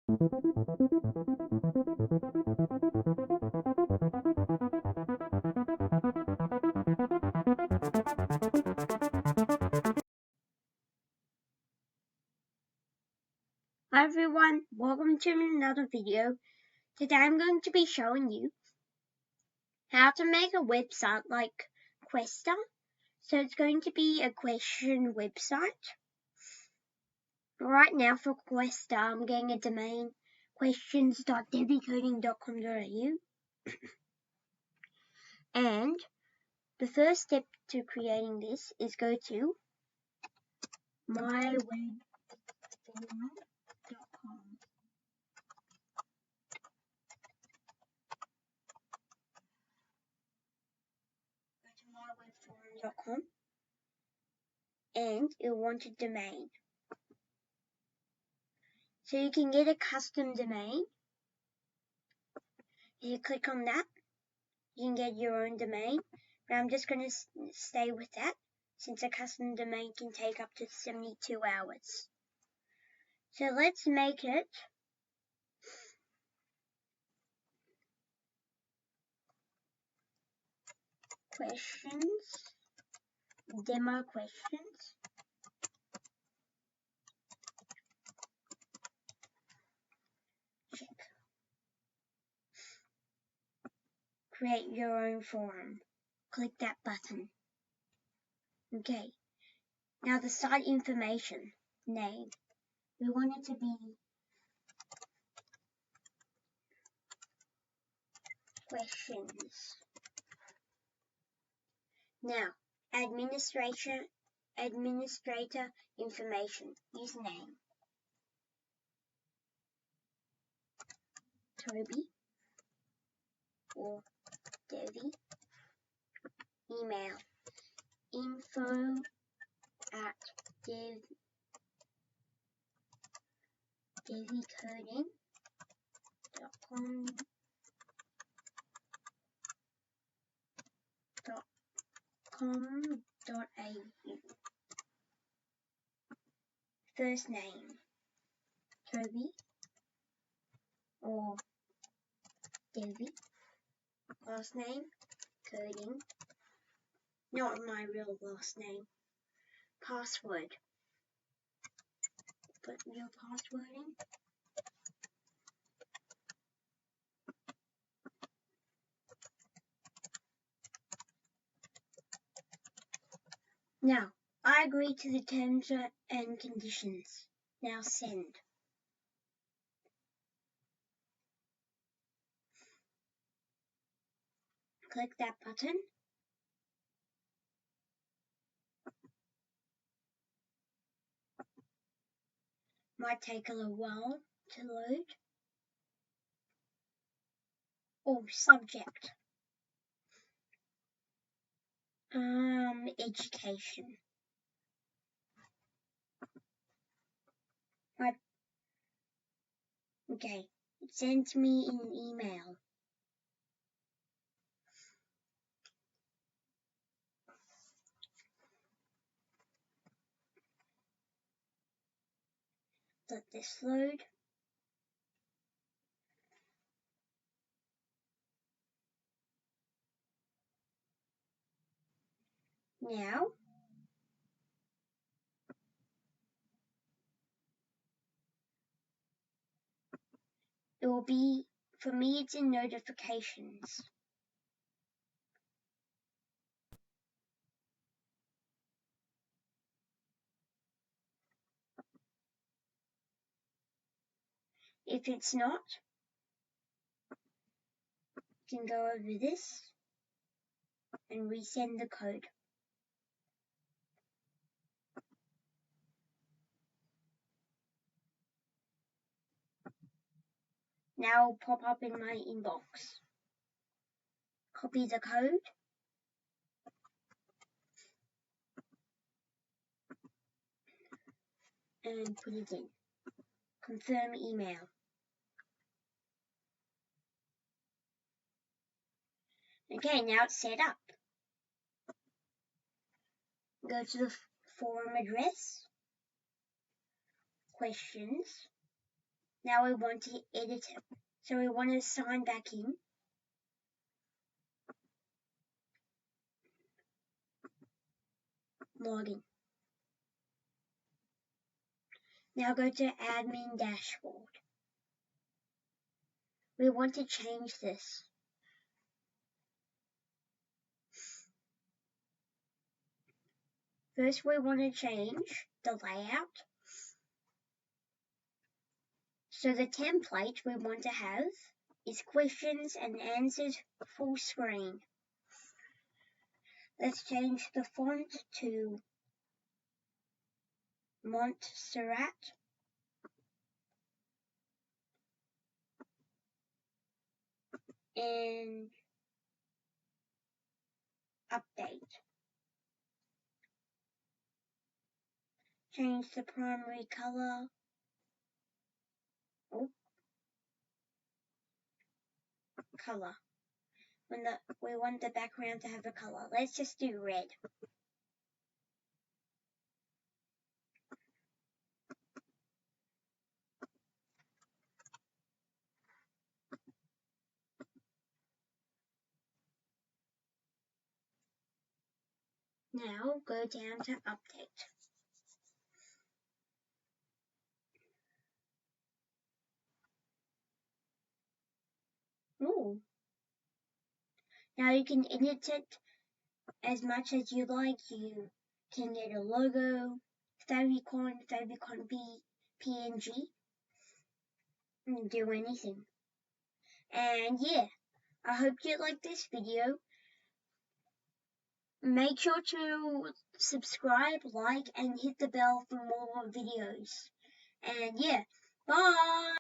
Hi everyone, welcome to another video. Today I'm going to be showing you how to make a website like Questa. So it's going to be a question website. Right now for Questa I'm getting a domain questions.devcoding.com.au and the first step to creating this is go to MyWebForum.com. MyWebForum.com and you'll want a domain. So you can get a custom domain. If you click on that, you can get your own domain. But I'm just going to stay with that since a custom domain can take up to 72 hours. So let's make it questions, demo questions. Check. Create your own forum. Click that button. Okay. Now the site information, name. We want it to be questions. Now, administrator information, username, Toby or Devi, email, info@devcoding.com.au. First name, Toby or Devi. Last name, Coding. Not my real last name. Password. Put your password in. Now, I agree to the terms and conditions. Now send. Click that button. Might take a little while to load. Oh, subject. Education. Okay, it sends me an email. Let this load. Now, it will be, for me it's in notifications. If it's not, you can go over this and resend the code. Now it'll pop up in my inbox. Copy the code. And put it in. Confirm email. Okay, now it's set up. Go to the forum address, questions, Now we want to edit it. So we want to sign back in. Login. Now go to admin dashboard. We want to change this. First we want to change the layout. So the template we want to have is questions and answers full screen. Let's change the font to Montserrat. And update. Change the primary color. Color. We want the background to have a color. Let's just do red. Now go down to update. Ooh. Now you can edit it as much as you like. You can get a logo, favicon PNG, and do anything. And yeah, I hope you like this video. Make sure to subscribe, like, and hit the bell for more videos. And yeah, bye!